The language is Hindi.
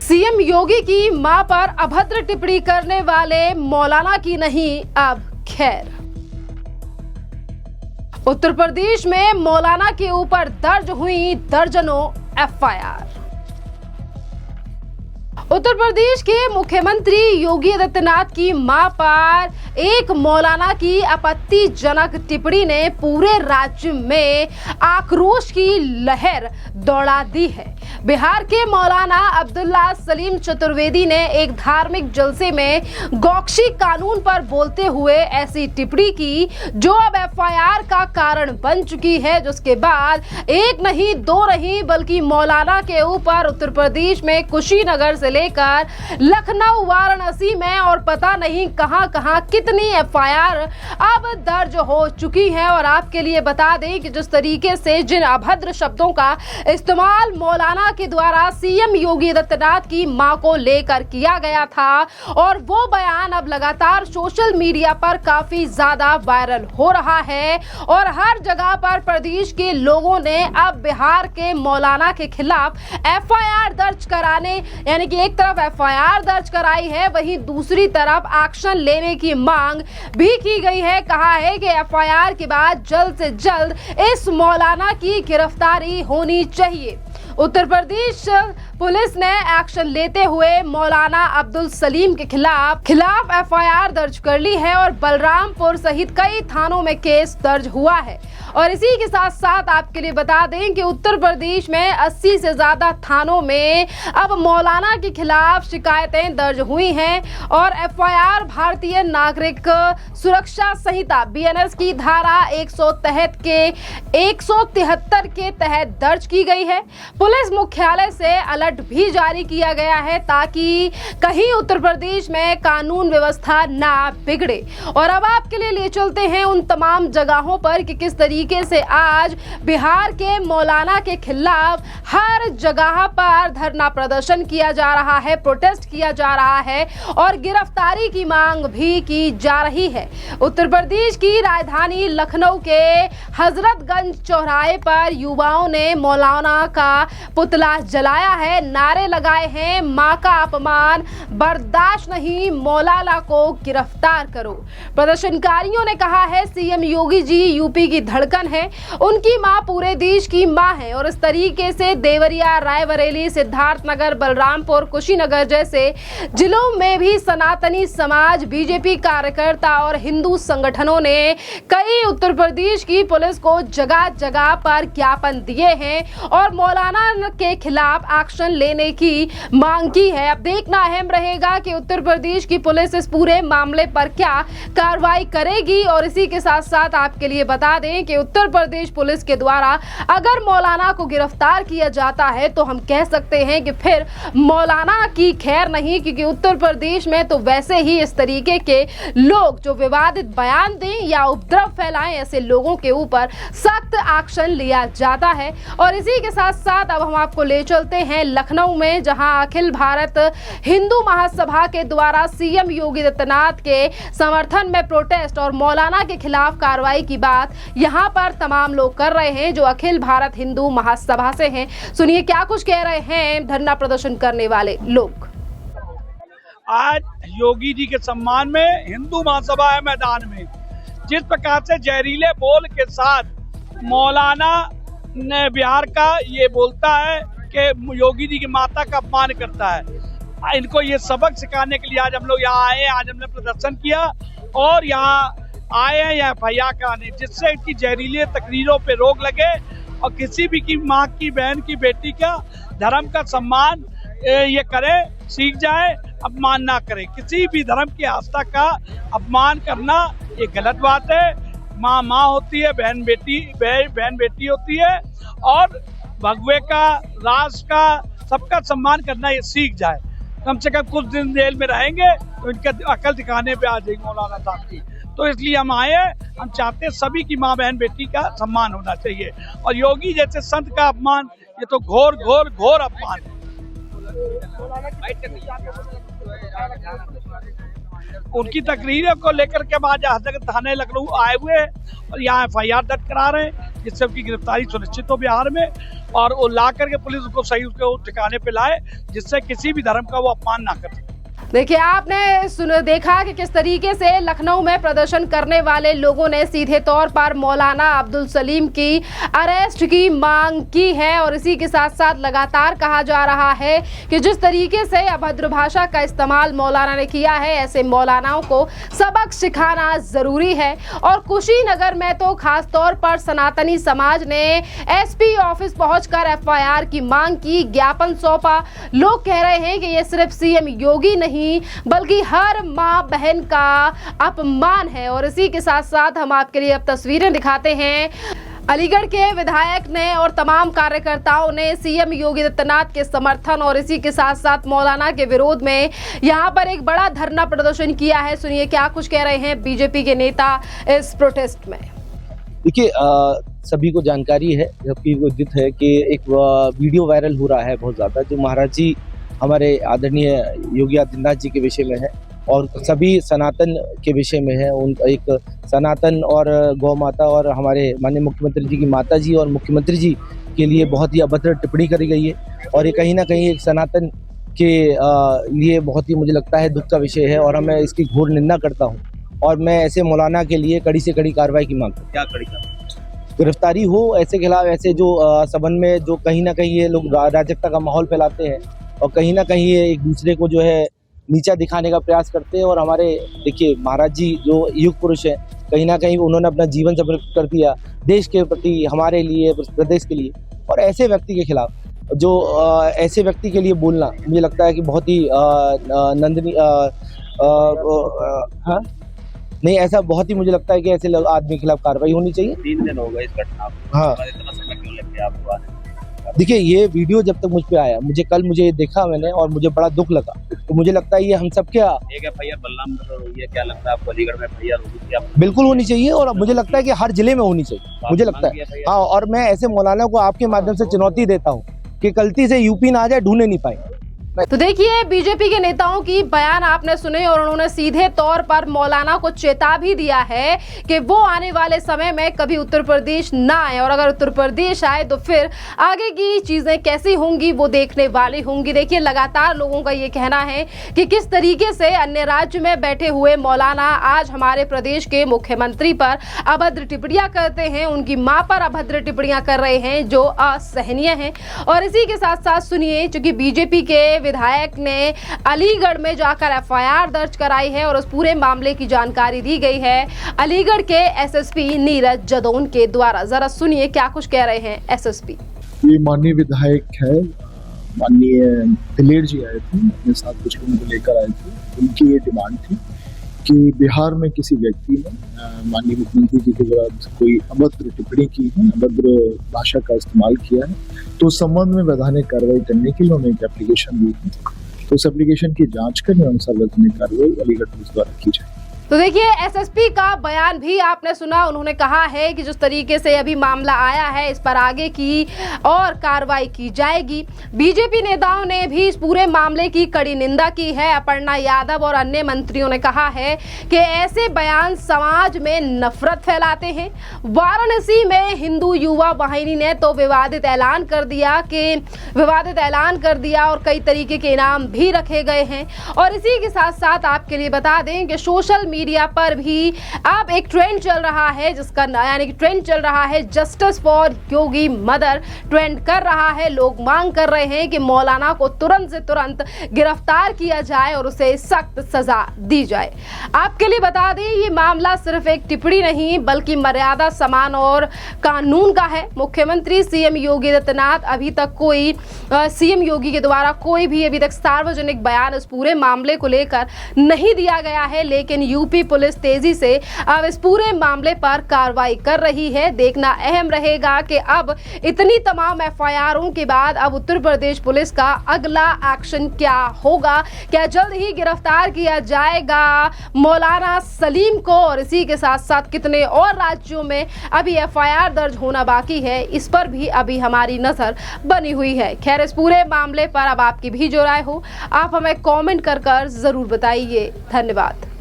सीएम योगी की मां पर अभद्र टिप्पणी करने वाले मौलाना की नहीं अब खैर। उत्तर प्रदेश में मौलाना के ऊपर दर्ज हुई दर्जनों एफआईआर। उत्तर प्रदेश के मुख्यमंत्री योगी आदित्यनाथ की मां पर एक मौलाना की आपत्तिजनक टिप्पणी ने पूरे राज्य में आक्रोश की लहर दौड़ा दी है। बिहार के मौलाना अब्दुल्ला सलीम चतुर्वेदी ने एक धार्मिक जलसे में गौकशी कानून पर बोलते हुए ऐसी टिप्पणी की जो अब एफआईआर का कारण बन चुकी है, जिसके बाद एक नहीं दो नहीं बल्कि मौलाना के ऊपर उत्तर प्रदेश में कुशीनगर से लेकर लखनऊ, वाराणसी में और पता नहीं कहां-कहां कितनी एफआईआर अब दर्ज हो चुकी हैं। और आपके लिए बता दें कि जिस तरीके से जिन अभद्र शब्दों का इस्तेमाल मौलाना के द्वारा सीएम योगी आदित्यनाथ की मां को लेकर किया गया था और वो बयान अब लगातार सोशल मीडिया पर काफी ज्यादा वायरल हो रहा है और हर जगह पर प्रदेश के लोगों ने अब बिहार के मौलाना के खिलाफ एफआईआर दर्ज कराने, यानी कि एक तरफ एफआईआर दर्ज कराई है, वहीं दूसरी तरफ एक्शन लेने की मांग भी की गई है। कहा है कि एफआईआर के बाद जल्द से जल्द इस मौलाना की गिरफ्तारी होनी चाहिए। उत्तर प्रदेश पुलिस ने एक्शन लेते हुए मौलाना अब्दुल सलीम के खिलाफ एफआईआर दर्ज कर ली है और बलरामपुर सहित कई थानों में केस दर्ज हुआ है। और इसी के साथ साथ आपके लिए बता दें कि उत्तर प्रदेश में 80 से ज्यादा थानों में अब मौलाना के खिलाफ शिकायतें दर्ज हुई हैं और एफआईआर भारतीय नागरिक सुरक्षा संहिता बीएनएस की धारा 173 के तहत दर्ज की गई है। पुलिस मुख्यालय से अलर्ट भी जारी किया गया है ताकि कहीं उत्तर प्रदेश में कानून व्यवस्था ना बिगड़े। और अब आपके लिए ले चलते हैं उन तमाम जगहों पर कि किस तरीके से आज बिहार के मौलाना के खिलाफ हर जगह पर धरना प्रदर्शन किया जा रहा है, प्रोटेस्ट किया जा रहा है और गिरफ्तारी की मांग भी की जा रही है। उत्तर प्रदेश की राजधानी लखनऊ के हजरतगंज चौराहे पर युवाओं ने मौलाना का पुतला जलाया है, नारे लगाए हैं, मां का अपमान बर्दाश्त नहीं, मौलाना को गिरफ्तार करो। प्रदर्शनकारियों ने कहा है सीएम योगी जी यूपी की धड़कन है, उनकी मां पूरे देश की मां है और इस तरीके से देवरिया, रायबरेली, सिद्धार्थनगर, बलरामपुर, कुशीनगर जैसे जिलों में भी सनातनी समाज, बीजेपी कार्यकर्ता और हिंदू संगठनों ने कई उत्तर प्रदेश की पुलिस को जगह जगह पर ज्ञापन दिए हैं और मौलाना के खिलाफ एक्शन लेने की मांग की है। अब देखना अहम रहेगा कि उत्तर प्रदेश की पुलिस इस पूरे मामले पर क्या कार्रवाई करेगी। और इसी के साथ साथ आपके लिए बता दें कि उत्तर प्रदेश पुलिस के द्वारा अगर मौलाना को गिरफ्तार किया जाता है तो हम कह सकते हैं कि फिर मौलाना की खैर नहीं, क्योंकि उत्तर प्रदेश में तो वैसे ही इस तरीके के लोग जो विवादित बयान दें या उपद्रव फैलाएं, ऐसे लोगों के ऊपर सख्त एक्शन लिया जाता है। और इसी के साथ साथ अब हम आपको ले चलते हैं लखनऊ में, जहां अखिल भारत हिंदू महासभा के द्वारा सीएम योगी आदित्यनाथ के समर्थन में प्रोटेस्ट और मौलाना के खिलाफ कार्रवाई की बात यहां पर तमाम लोग कर रहे हैं जो अखिल भारत हिंदू महासभा से हैं। सुनिए क्या कुछ कह रहे हैं धरना प्रदर्शन करने वाले लोग। आज योगी जी के सम्मान में हिंदू महासभा है मैदान में। जिस प्रकार से जहरीले बोल के साथ मौलाना ने बिहार का ये बोलता है कि योगी जी की माता का अपमान करता है, इनको ये सबक सिखाने के लिए आज हम लोग यहाँ आए। आज हमने प्रदर्शन किया और यहाँ आए हैं यहाँ एफआईआर कराने, जिससे इनकी जहरीले तकरीरों पे रोक लगे और किसी भी की माँ की, बहन की, बेटी का धर्म का सम्मान ये करे, सीख जाए, अपमान ना करे। किसी भी धर्म की आस्था का अपमान करना ये गलत बात है। माँ माँ होती है, बहन बेटी होती है और भगवे का, राष्ट्र का, सबका सम्मान करना ये सीख जाए। कम से कम कुछ दिन जेल में रहेंगे तो इनके अकल दिखाने पे आ जाएगी मौलाना साहब की। तो इसलिए हम आए, हम चाहते हैं सभी की माँ, बहन, बेटी का सम्मान होना चाहिए और योगी जैसे संत का अपमान ये तो घोर अपमान है। उनकी तकरीर को लेकर के बाद हजरत थाने लखनऊ आए हुए हैं और यहाँ FIR दर्ज करा रहे हैं, जिससे उनकी गिरफ्तारी सुनिश्चित हो बिहार में, और वो ला करके पुलिस उसको सही उसके ठिकाने पे लाए, जिससे किसी भी धर्म का वो अपमान ना कर सके। देखिए, आपने देखा कि किस तरीके से लखनऊ में प्रदर्शन करने वाले लोगों ने सीधे तौर पर मौलाना अब्दुल सलीम की अरेस्ट की मांग की है, और इसी के साथ साथ लगातार कहा जा रहा है कि जिस तरीके से अभद्र भाषा का इस्तेमाल मौलाना ने किया है, ऐसे मौलानाओं को सबक सिखाना जरूरी है। और कुशीनगर में तो खास तौर पर सनातनी समाज ने SP ऑफिस पहुंचकर FIR की मांग की, ज्ञापन सौंपा। लोग कह रहे हैं कि ये सिर्फ CM योगी नहीं बल्कि हर माँ बहन का अपमान है। और इसी के साथ साथ हम आपके लिए अब तस्वीरें दिखाते हैं। अलीगढ़ के विधायक ने और तमाम कार्यकर्ताओं ने CM योगी आदित्यनाथ के समर्थन और इसी के साथ साथ मौलाना के विरोध में यहाँ पर एक बड़ा धरना प्रदर्शन किया है। सुनिए क्या कुछ कह रहे हैं BJP के नेता इस प्रोटेस्ट में। देखिए, सभी को जानकारी है, जबकि विदित है कि एक वीडियो वायरल हो रहा है बहुत ज़्यादा, जो महाराज जी हमारे आदरणीय योगी आदित्यनाथ जी के विषय में है और सभी सनातन के विषय में है। उन एक सनातन और गौ माता और हमारे माननीय मुख्यमंत्री जी की माता जी और मुख्यमंत्री जी के लिए बहुत ही अभद्र टिप्पणी करी गई है, और ये कहीं ना कहीं एक सनातन के लिए बहुत ही मुझे लगता है दुख का विषय है, और मैं इसकी घोर निंदा करता हूँ। और मैं ऐसे मौलाना के लिए कड़ी से कड़ी कार्रवाई की मांग करता हूँ। क्या कड़ी कार्रवाई? गिरफ्तारी हो ऐसे खिलाफ, ऐसे जो संबंध में जो कहीं ना कहीं ये लोग अराजकता का माहौल फैलाते हैं और कहीं ना कहीं ये एक दूसरे को जो है नीचा दिखाने का प्रयास करते हैं। और हमारे देखिए महाराज जी जो युग पुरुष हैं, कहीं ना कहीं उन्होंने अपना जीवन समर्पित कर दिया देश के प्रति, हमारे लिए, प्रदेश के लिए। और ऐसे व्यक्ति के खिलाफ जो ऐसे व्यक्ति के लिए बोलना मुझे लगता है कि बहुत ही नंदनीय हाँ नहीं, ऐसा बहुत ही मुझे लगता है कि ऐसे आदमी के खिलाफ कार्रवाई होनी चाहिए। 3 दिन हो गए इस घटना को। हाँ, इतना समय क्यों लग गया आपको आने में? देखिए ये वीडियो जब तक मुझ पे आया, कल मुझे देखा मैंने और मुझे बड़ा दुख लगा। तो मुझे लगता है ये हम सब क्या एक FIR बलराम हुई है, क्या लगता है आपको अलीगढ़ में FIR होगी क्या? बिल्कुल होनी चाहिए, और मुझे लगता है कि हर जिले में होनी चाहिए, मुझे लगता है। हाँ, और मैं ऐसे मौलाना को आपके माध्यम से चुनौती देता हूँ कि गलती से यूपी ना आ जाए, ढूंढने नहीं पाए। तो देखिए, BJP के नेताओं की बयान आपने सुने और उन्होंने सीधे तौर पर मौलाना को चेता भी दिया है कि वो आने वाले समय में कभी उत्तर प्रदेश ना आए, और अगर उत्तर प्रदेश आए तो फिर आगे की चीजें कैसी होंगी वो देखने वाली होंगी। देखिए, लगातार लोगों का ये कहना है कि किस तरीके से अन्य राज्य में बैठे हुए मौलाना आज हमारे प्रदेश के मुख्यमंत्री पर अभद्र टिप्पणियां करते हैं, उनकी मां पर अभद्र टिप्पणियां कर रहे हैं जो असहनीय है। और इसी के साथ साथ सुनिए, चूंकि BJP के विधायक ने अलीगढ़ में जाकर FIR दर्ज कराई है और उस पूरे मामले की जानकारी दी गई है अलीगढ़ के SSP नीरज जदौन के द्वारा। जरा सुनिए क्या कुछ कह रहे हैं SSP। ये माननीय विधायक है, माननीय दिलेर जी आए थे, अपने साथ कुछ लोगों को लेकर आए थे। उनकी ये डिमांड थी कि बिहार में किसी व्यक्ति ने माननीय मुख्यमंत्री जी के विरुद्ध कोई अभद्र टिप्पणी की है, अभद्र भाषा का इस्तेमाल किया है, तो उस संबंध में वैधानिक कार्रवाई करने के लिए उन्होंने एक एप्लीकेशन दी थी। तो उस एप्लीकेशन की जांच करने अनुसार वैधानिक कार्रवाई अलीगढ़ पुलिस द्वारा की जाए। तो देखिए, SSP का बयान भी आपने सुना। उन्होंने कहा है कि जिस तरीके से अभी मामला आया है इस पर आगे की और कार्रवाई की जाएगी। BJP नेताओं ने भी इस पूरे मामले की कड़ी निंदा की है। अपर्णा यादव और अन्य मंत्रियों ने कहा है कि ऐसे बयान समाज में नफरत फैलाते हैं। वाराणसी में हिंदू युवा वाहिनी ने तो विवादित ऐलान कर दिया और कई तरीके के इनाम भी रखे गए हैं। और इसी के साथ साथ आपके लिए बता दें कि सोशल मीडिया पर भी अब एक ट्रेंड चल रहा है, जिसका यानी कि ट्रेंड चल रहा है justice for Yogi mother trend कर रहा है। लोग मांग कर रहे हैं कि मौलाना को तुरंत से तुरंत गिरफ्तार किया जाए और उसे सख्त सजा दी जाए। आपके लिए बता दें, ये मामला सिर्फ एक टिप्पणी नहीं बल्कि मर्यादा, सम्मान और कानून का है। मुख्यमंत्री CM योगी आदित्यनाथ अभी तक CM योगी के द्वारा कोई भी अभी तक सार्वजनिक बयान इस पूरे मामले को लेकर नहीं दिया गया है, लेकिन यूपी पुलिस तेजी से अब इस पूरे मामले पर कार्रवाई कर रही है। देखना अहम रहेगा कि अब इतनी तमाम एफआईआरों के बाद अब उत्तर प्रदेश पुलिस का अगला एक्शन क्या होगा। क्या जल्द ही गिरफ्तार किया जाएगा मौलाना सलीम को, और इसी के साथ साथ कितने और राज्यों में अभी एफआईआर दर्ज होना बाकी है, इस पर भी अभी हमारी नजर बनी हुई है। खैर, इस पूरे मामले पर अब आपकी भी जो राय हो आप हमें कमेंट कर जरूर बताइए। धन्यवाद।